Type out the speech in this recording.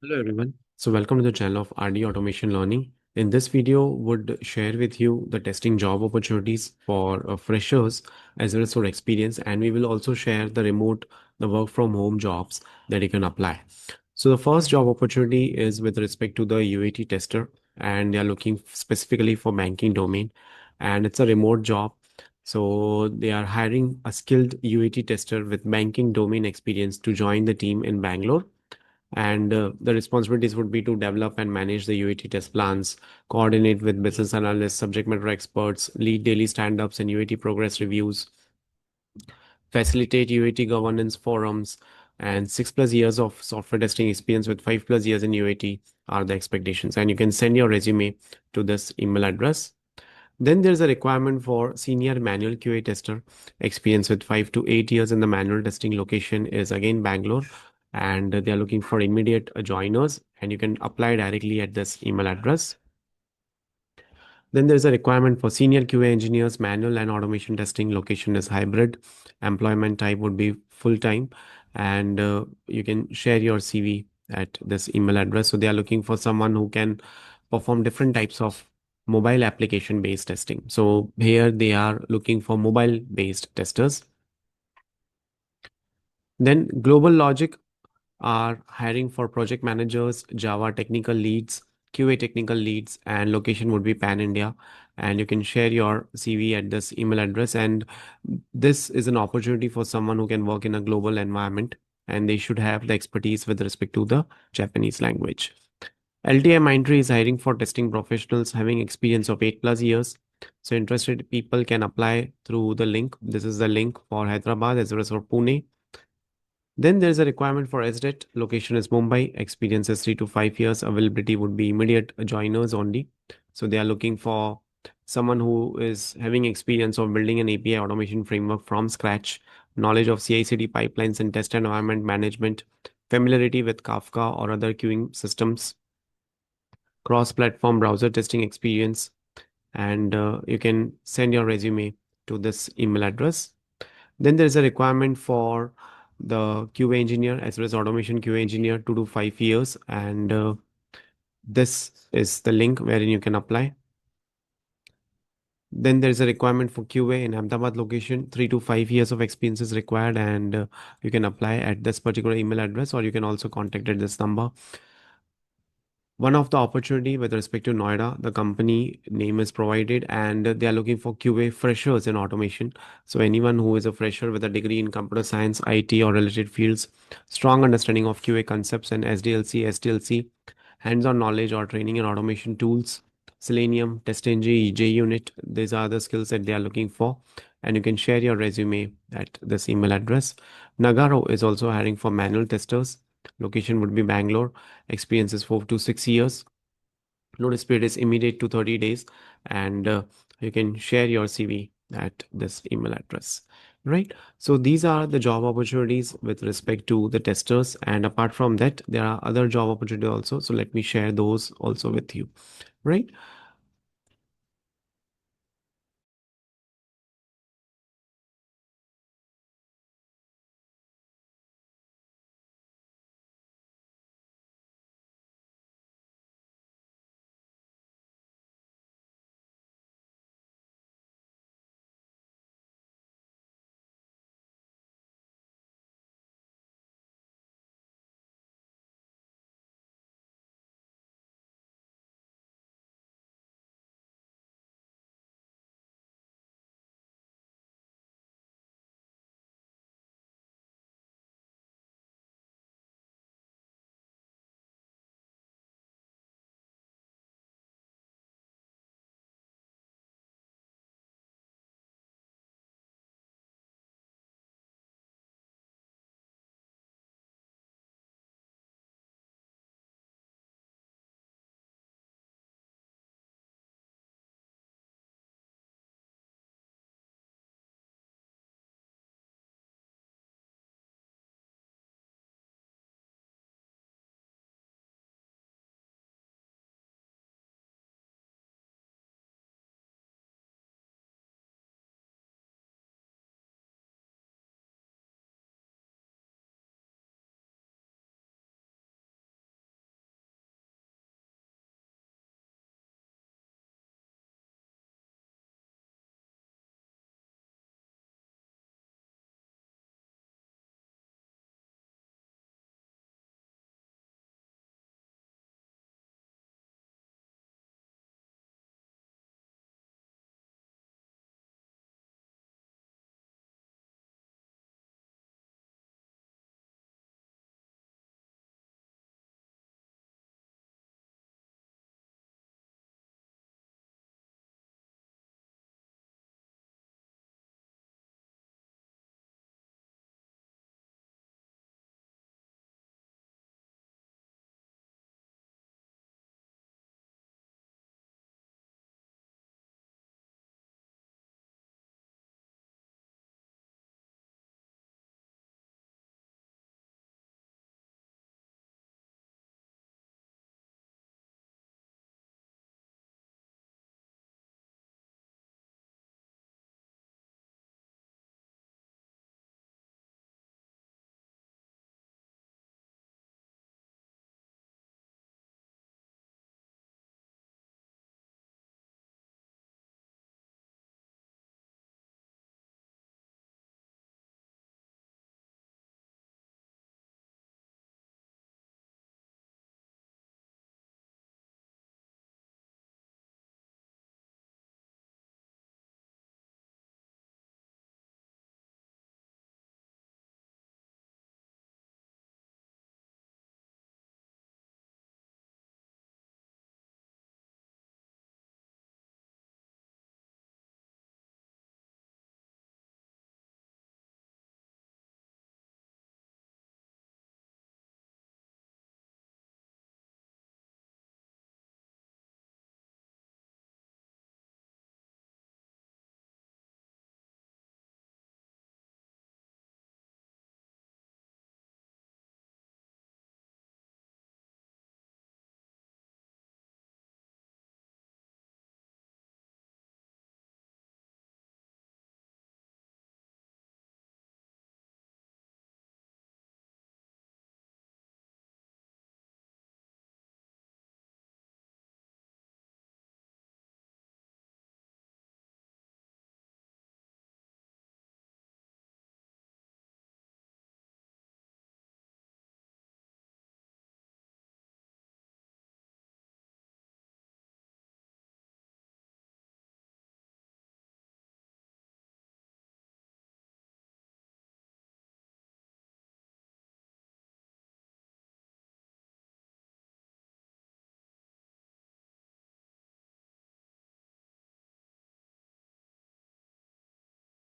Hello everyone. So welcome to the channel of RD Automation Learning. In this video, would share with you the testing job opportunities for freshers as well as for experience, and we will also share the work from home jobs that you can apply. So the first job opportunity is with respect to the UAT tester, and they are looking specifically for banking domain, and it's a remote job. So they are hiring a skilled UAT tester with banking domain experience to join the team in Bangalore, and the responsibilities would be to develop and manage the UAT test plans, coordinate with business analysts, subject matter experts, lead daily stand-ups and UAT progress reviews, facilitate UAT governance forums, and 6+ years of software testing experience with 5+ years in UAT are the expectations. And you can send your resume to this email address. Then there's a requirement for senior manual QA tester. Experience with 5 to 8 years in the manual testing location is again Bangalore, and they are looking for immediate joiners, and you can apply directly at this email address. Then there's a requirement for senior QA engineers, manual and automation testing. Location is hybrid. Employment type would be full time, and you can share your CV at this email address. So they are looking for someone who can perform different types of mobile application based testing. So here they are looking for mobile based testers. Then Global Logic are hiring for project managers, Java technical leads, QA technical leads, and location would be Pan India. And you can share your CV at this email address. And this is an opportunity for someone who can work in a global environment, and they should have the expertise with respect to the Japanese language. LTI Mindtree is hiring for testing professionals having experience of 8+ years. So interested people can apply through the link. This is the link for Hyderabad as well as for Pune. Then there's a requirement for SDET. Location is Mumbai. Experience is 3 to 5 years. Availability would be immediate joiners only. So they are looking for someone who is having experience of building an API automation framework from scratch, knowledge of CI/CD pipelines and test environment management, familiarity with Kafka or other queuing systems, cross-platform browser testing experience, and you can send your resume to this email address. Then there's a requirement for the QA engineer as well as automation QA engineer, 2 to 5 years. And this is the link wherein you can apply. Then there's a requirement for QA in Ahmedabad location, 3 to 5 years of experience is required, and you can apply at this particular email address, or you can also contact at this number. One of the opportunity with respect to Noida, the company name is provided, and they are looking for QA freshers in automation. So anyone who is a fresher with a degree in computer science, IT or related fields, strong understanding of QA concepts and SDLC, STLC, hands-on knowledge or training in automation tools, Selenium, TestNG, JUnit. These are the skills that they are looking for. And you can share your resume at this email address. Nagaro is also hiring for manual testers. Location would be Bangalore. Experience is 4 to 6 years. Notice period is immediate to 30 days. And you can share your CV at this email address. Right. So these are the job opportunities with respect to the testers. And apart from that, there are other job opportunities also. So let me share those also with you. Right.